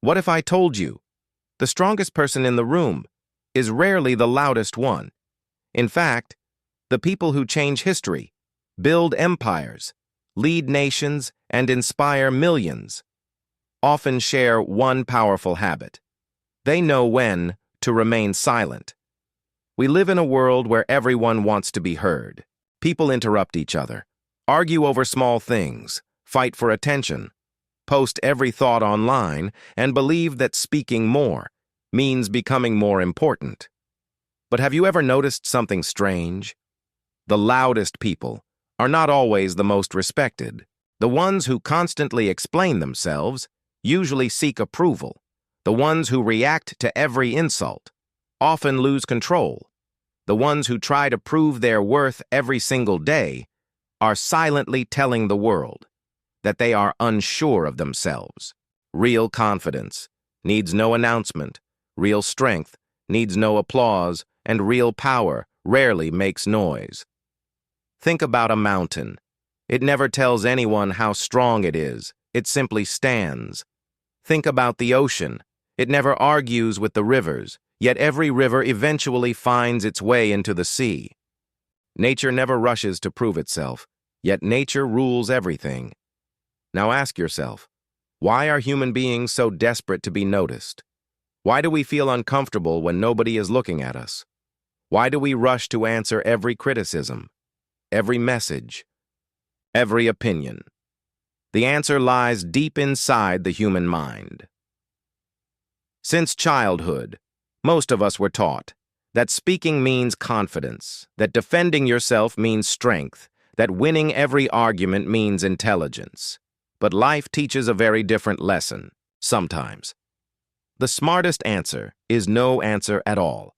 What if I told you the strongest person in the room is rarely the loudest one? In fact, the people who change history, build empires, lead nations, and inspire millions often share one powerful habit. They know when to remain silent. We live in a world where everyone wants to be heard. People interrupt each other, argue over small things, fight for attention, post every thought online, and believe that speaking more means becoming more important. But have you ever noticed something strange? The loudest people are not always the most respected. The ones who constantly explain themselves usually seek approval. The ones who react to every insult often lose control. The ones who try to prove their worth every single day are silently telling the world that they are unsure of themselves. Real confidence needs no announcement. Real strength needs no applause, and real power rarely makes noise. Think about a mountain. It never tells anyone how strong it is. It simply stands. Think about the ocean. It never argues with the rivers, yet every river eventually finds its way into the sea. Nature never rushes to prove itself, yet nature rules everything. Now ask yourself, why are human beings so desperate to be noticed? Why do we feel uncomfortable when nobody is looking at us? Why do we rush to answer every criticism, every message, every opinion? The answer lies deep inside the human mind. Since childhood, most of us were taught that speaking means confidence, that defending yourself means strength, that winning every argument means intelligence. But life teaches a very different lesson, sometimes. The smartest answer is no answer at all.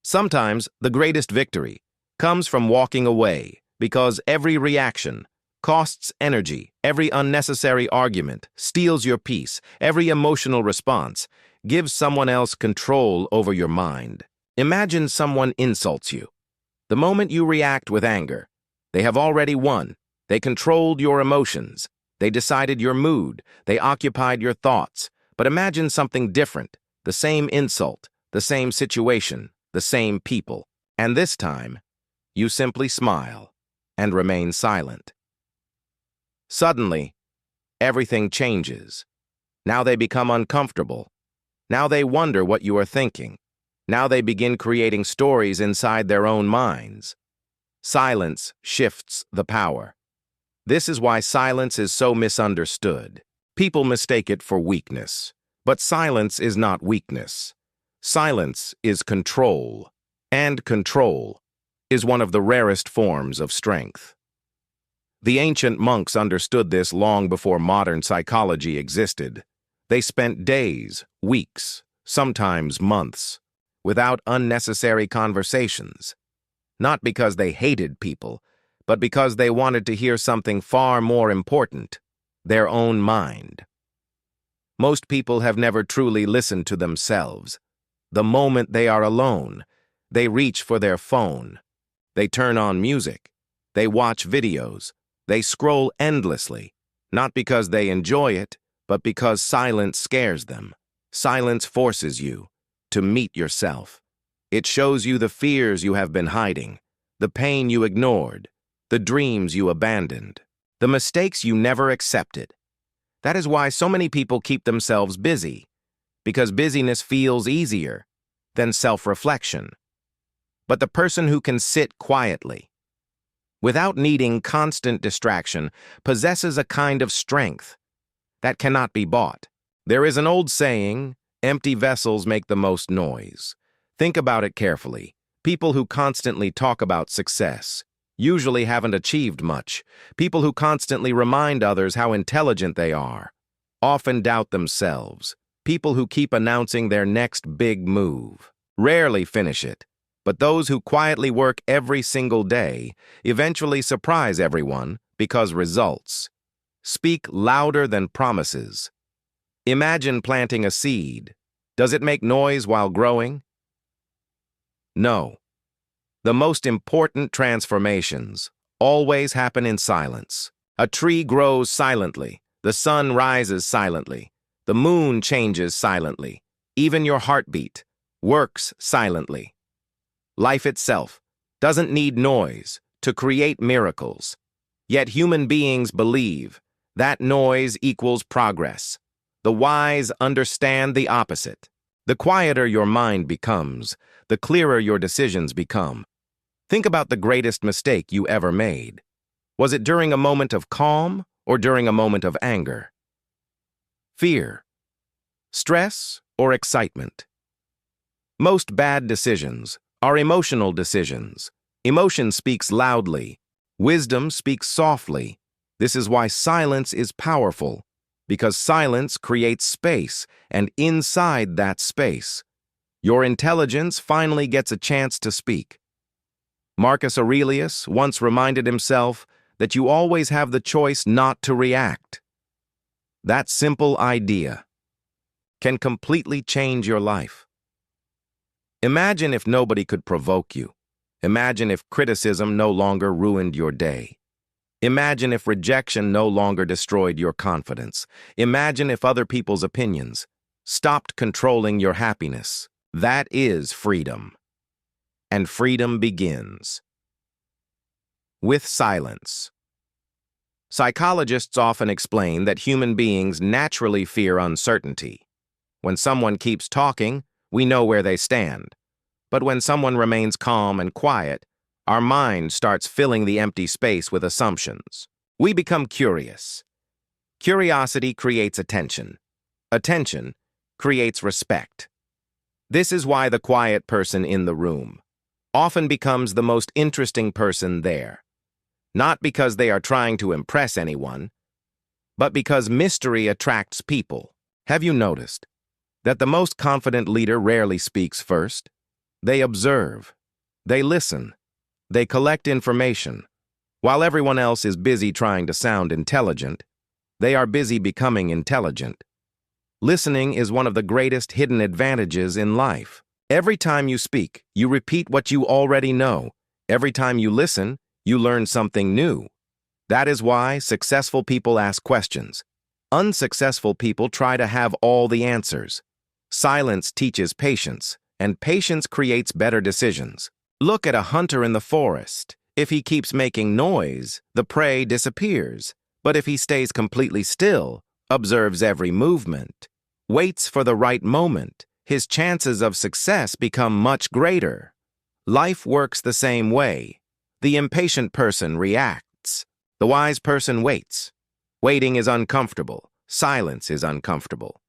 Sometimes the greatest victory comes from walking away, because every reaction costs energy, every unnecessary argument steals your peace, every emotional response gives someone else control over your mind. Imagine someone insults you. The moment you react with anger, they have already won. They controlled your emotions. They decided your mood. They occupied your thoughts. But imagine something different, the same insult, the same situation, the same people. And this time, you simply smile and remain silent. Suddenly, everything changes. Now they become uncomfortable. Now they wonder what you are thinking. Now they begin creating stories inside their own minds. Silence shifts the power. This is why silence is so misunderstood. People mistake it for weakness. But silence is not weakness. Silence is control. And control is one of the rarest forms of strength. The ancient monks understood this long before modern psychology existed. They spent days, weeks, sometimes months, without unnecessary conversations. Not because they hated people, but because they wanted to hear something far more important, their own mind. Most people have never truly listened to themselves. The moment they are alone, they reach for their phone. They turn on music. They watch videos. They scroll endlessly, not because they enjoy it, but because silence scares them. Silence forces you to meet yourself. It shows you the fears you have been hiding, the pain you ignored, the dreams you abandoned, the mistakes you never accepted. That is why so many people keep themselves busy, because busyness feels easier than self-reflection. But the person who can sit quietly, without needing constant distraction, possesses a kind of strength that cannot be bought. There is an old saying, empty vessels make the most noise. Think about it carefully. People who constantly talk about success usually haven't achieved much. People who constantly remind others how intelligent they are often doubt themselves. People who keep announcing their next big move rarely finish it. But those who quietly work every single day eventually surprise everyone because results speak louder than promises. Imagine planting a seed. Does it make noise while growing? No. The most important transformations always happen in silence. A tree grows silently. The sun rises silently. The moon changes silently. Even your heartbeat works silently. Life itself doesn't need noise to create miracles. Yet human beings believe that noise equals progress. The wise understand the opposite. The quieter your mind becomes, the clearer your decisions become. Think about the greatest mistake you ever made. Was it during a moment of calm or during a moment of anger? Fear, stress, or excitement? Most bad decisions are emotional decisions. Emotion speaks loudly. Wisdom speaks softly. This is why silence is powerful, because silence creates space, and inside that space, your intelligence finally gets a chance to speak. Marcus Aurelius once reminded himself that you always have the choice not to react. That simple idea can completely change your life. Imagine if nobody could provoke you. Imagine if criticism no longer ruined your day. Imagine if rejection no longer destroyed your confidence. Imagine if other people's opinions stopped controlling your happiness. That is freedom. And freedom begins with silence. Psychologists often explain that human beings naturally fear uncertainty. When someone keeps talking, we know where they stand. But when someone remains calm and quiet, our mind starts filling the empty space with assumptions. We become curious. Curiosity creates attention. Attention creates respect. This is why the quiet person in the room often becomes the most interesting person there. Not because they are trying to impress anyone, but because mystery attracts people. Have you noticed that the most confident leader rarely speaks first? They observe, they listen, they collect information. While everyone else is busy trying to sound intelligent, they are busy becoming intelligent. Listening is one of the greatest hidden advantages in life. Every time you speak, you repeat what you already know. Every time you listen, you learn something new. That is why successful people ask questions. Unsuccessful people try to have all the answers. Silence teaches patience, and patience creates better decisions. Look at a hunter in the forest. If he keeps making noise, the prey disappears. But if he stays completely still, observes every movement, waits for the right moment, his chances of success become much greater. Life works the same way. The impatient person reacts. The wise person waits. Waiting is uncomfortable. Silence is uncomfortable.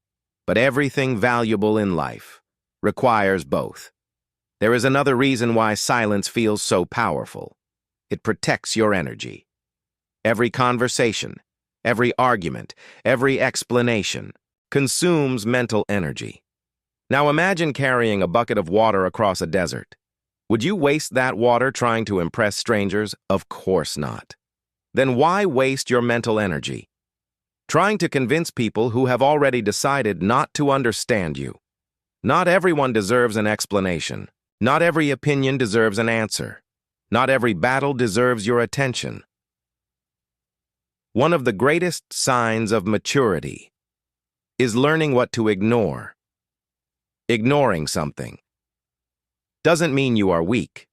But everything valuable in life requires both. There is another reason why silence feels so powerful. It protects your energy. Every conversation, every argument, every explanation consumes mental energy. Now imagine carrying a bucket of water across a desert. Would you waste that water trying to impress strangers? Of course not. Then why waste your mental energy trying to convince people who have already decided not to understand you? Not everyone deserves an explanation. Not every opinion deserves an answer. Not every battle deserves your attention. One of the greatest signs of maturity is learning what to ignore. Ignoring something doesn't mean you are weak.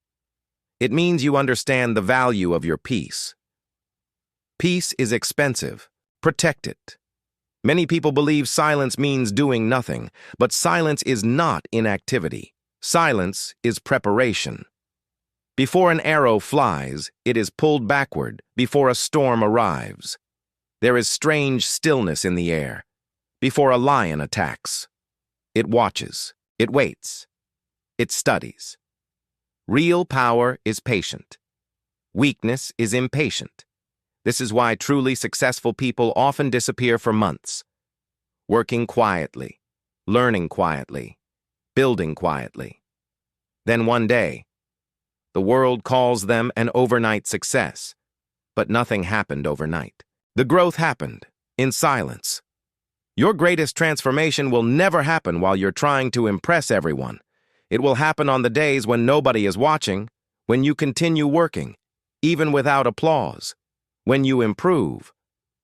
It means you understand the value of your peace. Peace is expensive. Protect it. Many people believe silence means doing nothing, but silence is not inactivity. Silence is preparation. Before an arrow flies, it is pulled backward before a storm arrives. There is strange stillness in the air. Before a lion attacks, it watches, it waits, it studies. Real power is patient. Weakness is impatient. This is why truly successful people often disappear for months, working quietly, learning quietly, building quietly. Then one day, the world calls them an overnight success, but nothing happened overnight. The growth happened in silence. Your greatest transformation will never happen while you're trying to impress everyone. It will happen on the days when nobody is watching, when you continue working, even without applause, when you improve,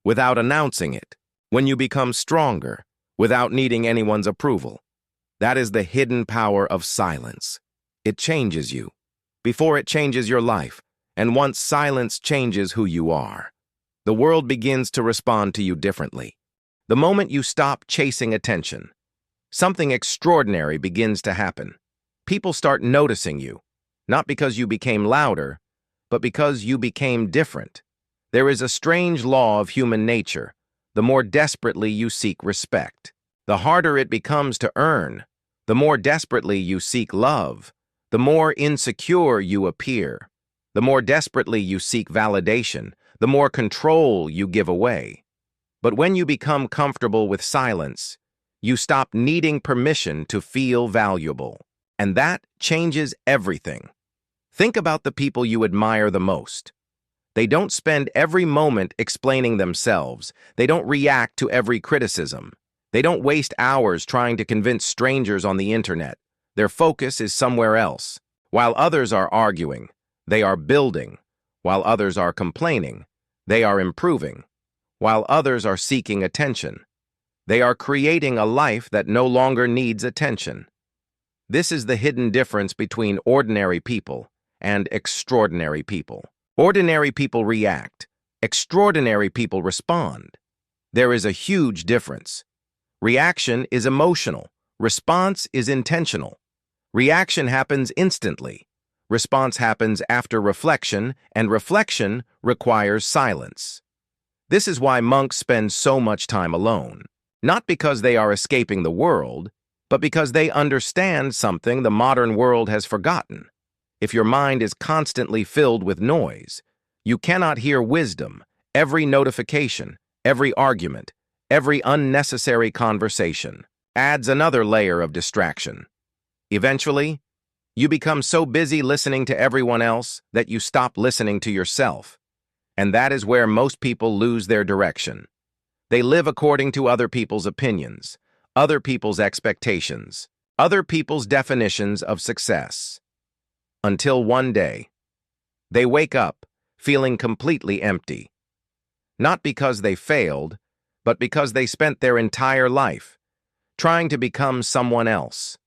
without announcing it, when you become stronger, without needing anyone's approval. That is the hidden power of silence. It changes you, before it changes your life, and once silence changes who you are, the world begins to respond to you differently. The moment you stop chasing attention, something extraordinary begins to happen. People start noticing you, not because you became louder, but because you became different. There is a strange law of human nature. The more desperately you seek respect, the harder it becomes to earn. The more desperately you seek love, the more insecure you appear. The more desperately you seek validation, the more control you give away. But when you become comfortable with silence, you stop needing permission to feel valuable. And that changes everything. Think about the people you admire the most. They don't spend every moment explaining themselves. They don't react to every criticism. They don't waste hours trying to convince strangers on the internet. Their focus is somewhere else. While others are arguing, they are building. While others are complaining, they are improving. While others are seeking attention, they are creating a life that no longer needs attention. This is the hidden difference between ordinary people and extraordinary people. Ordinary people react. Extraordinary people respond. There is a huge difference. Reaction is emotional. Response is intentional. Reaction happens instantly. Response happens after reflection, and reflection requires silence. This is why monks spend so much time alone. Not because they are escaping the world, but because they understand something the modern world has forgotten. If your mind is constantly filled with noise, you cannot hear wisdom, every notification, every argument, every unnecessary conversation adds another layer of distraction. Eventually, you become so busy listening to everyone else that you stop listening to yourself. And that is where most people lose their direction. They live according to other people's opinions, other people's expectations, other people's definitions of success. Until one day, they wake up feeling completely empty. Not because they failed, but because they spent their entire life trying to become someone else.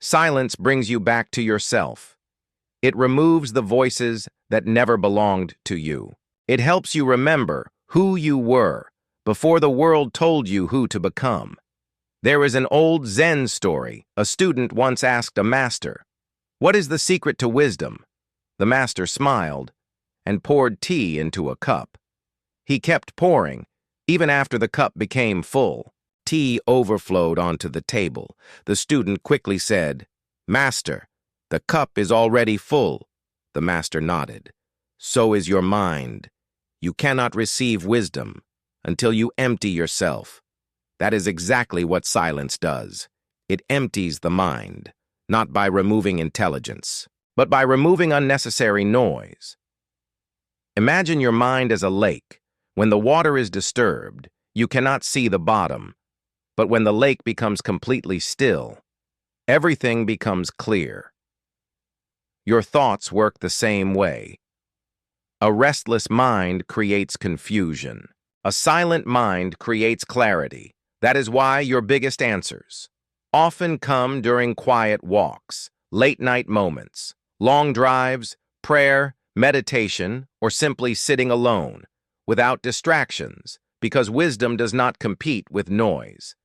Silence brings you back to yourself. It removes the voices that never belonged to you. It helps you remember who you were before the world told you who to become. There is an old Zen story. A student once asked a master, "What is the secret to wisdom?" The master smiled and poured tea into a cup. He kept pouring, even after the cup became full. Tea overflowed onto the table. The student quickly said, "Master, the cup is already full." The master nodded. "So is your mind. You cannot receive wisdom until you empty yourself." That is exactly what silence does. It empties the mind, not by removing intelligence, but by removing unnecessary noise. Imagine your mind as a lake. When the water is disturbed, you cannot see the bottom. But when the lake becomes completely still, everything becomes clear. Your thoughts work the same way. A restless mind creates confusion. A silent mind creates clarity. That is why your biggest answers often come during quiet walks, late-night moments, long drives, prayer, meditation, or simply sitting alone, without distractions, because wisdom does not compete with noise.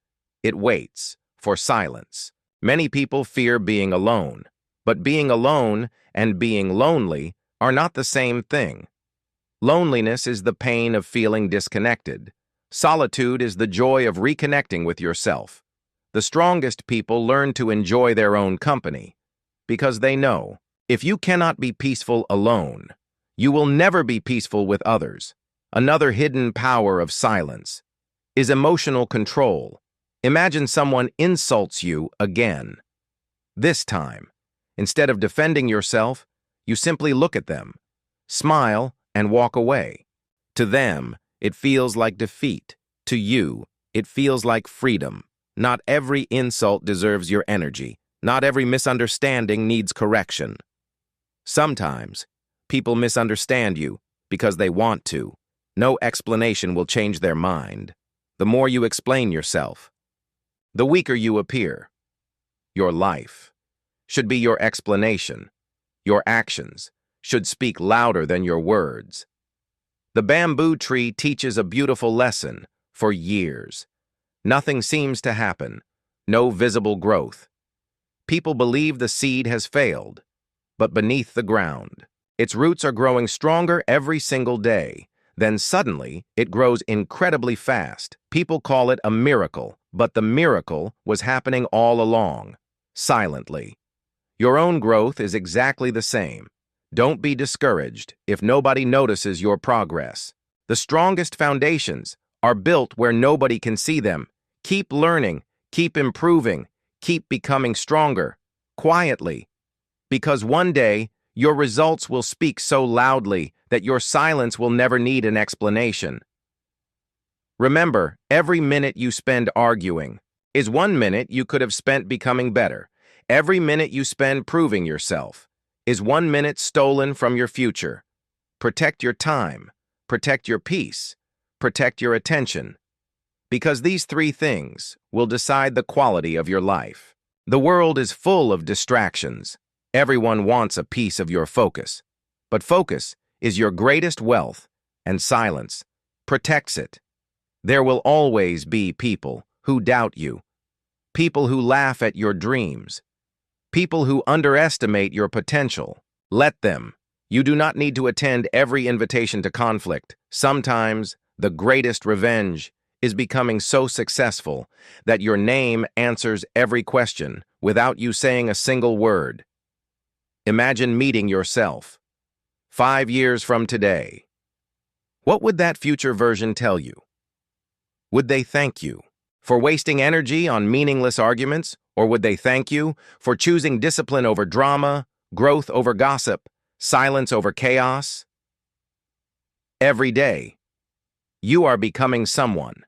It waits for silence. Many people fear being alone, but being alone and being lonely are not the same thing. Loneliness is the pain of feeling disconnected. Solitude is the joy of reconnecting with yourself. The strongest people learn to enjoy their own company because they know if you cannot be peaceful alone, you will never be peaceful with others. Another hidden power of silence is emotional control. Imagine someone insults you again. This time, instead of defending yourself, you simply look at them, smile, and walk away. To them, it feels like defeat. To you, it feels like freedom. Not every insult deserves your energy. Not every misunderstanding needs correction. Sometimes, people misunderstand you because they want to. No explanation will change their mind. The more you explain yourself, The weaker you appear, your life should be your explanation. Your actions should speak louder than your words. The bamboo tree teaches a beautiful lesson for years. Nothing seems to happen, no visible growth. People believe the seed has failed, but beneath the ground, its roots are growing stronger every single day. Then suddenly, it grows incredibly fast. People call it a miracle, but the miracle was happening all along, silently. Your own growth is exactly the same. Don't be discouraged if nobody notices your progress. The strongest foundations are built where nobody can see them. Keep learning, keep improving, keep becoming stronger, quietly. Because one day, your results will speak so loudly that your silence will never need an explanation. Remember, every minute you spend arguing is 1 minute you could have spent becoming better. Every minute you spend proving yourself is 1 minute stolen from your future. Protect your time, protect your peace, protect your attention. Because these 3 things will decide the quality of your life. The world is full of distractions. Everyone wants a piece of your focus. But focus is your greatest wealth, and silence protects it. There will always be people who doubt you, people who laugh at your dreams, people who underestimate your potential. Let them. You do not need to attend every invitation to conflict. Sometimes the greatest revenge is becoming so successful that your name answers every question without you saying a single word. Imagine meeting yourself 5 years from today. What would that future version tell you? Would they thank you for wasting energy on meaningless arguments, or would they thank you for choosing discipline over drama, growth over gossip, silence over chaos? Every day, you are becoming someone.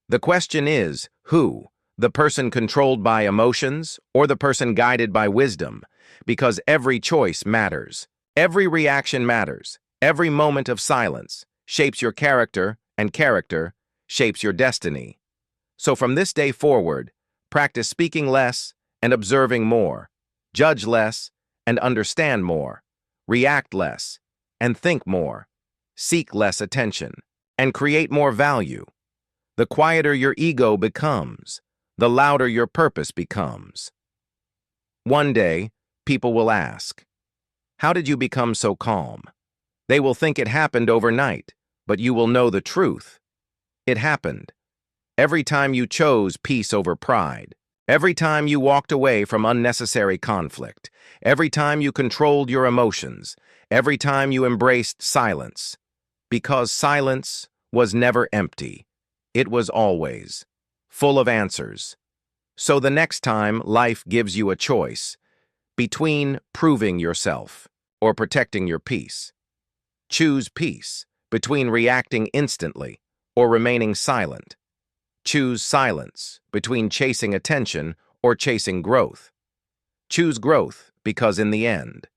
The question is, who? The person controlled by emotions or the person guided by wisdom? Because every choice matters. Every reaction matters. Every moment of silence shapes your character, and character shapes your destiny. So from this day forward, practice speaking less and observing more. Judge less and understand more. React less and think more. Seek less attention and create more value. The quieter your ego becomes, the louder your purpose becomes. One day, people will ask, "How did you become so calm?" They will think it happened overnight, but you will know the truth. It happened every time you chose peace over pride, every time you walked away from unnecessary conflict, every time you controlled your emotions, every time you embraced silence. Because silence was never empty. It was always full of answers. So the next time life gives you a choice between proving yourself or protecting your peace, choose peace. Between reacting instantly or remaining silent, choose silence. Between chasing attention or chasing growth, choose growth, because in the end,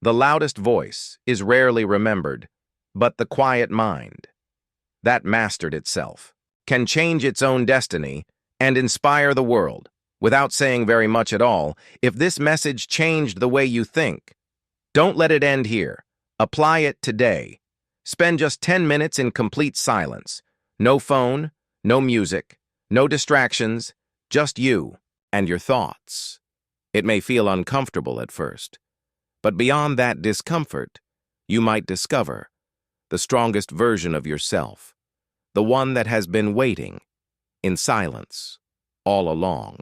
the loudest voice is rarely remembered, but the quiet mind that mastered itself can change its own destiny and inspire the world without saying very much at all. If this message changed the way you think, don't let it end here. Apply it today. Spend just 10 minutes in complete silence. No phone, no music, no distractions, just you and your thoughts. It may feel uncomfortable at first, but beyond that discomfort, you might discover the strongest version of yourself, the one that has been waiting in silence all along.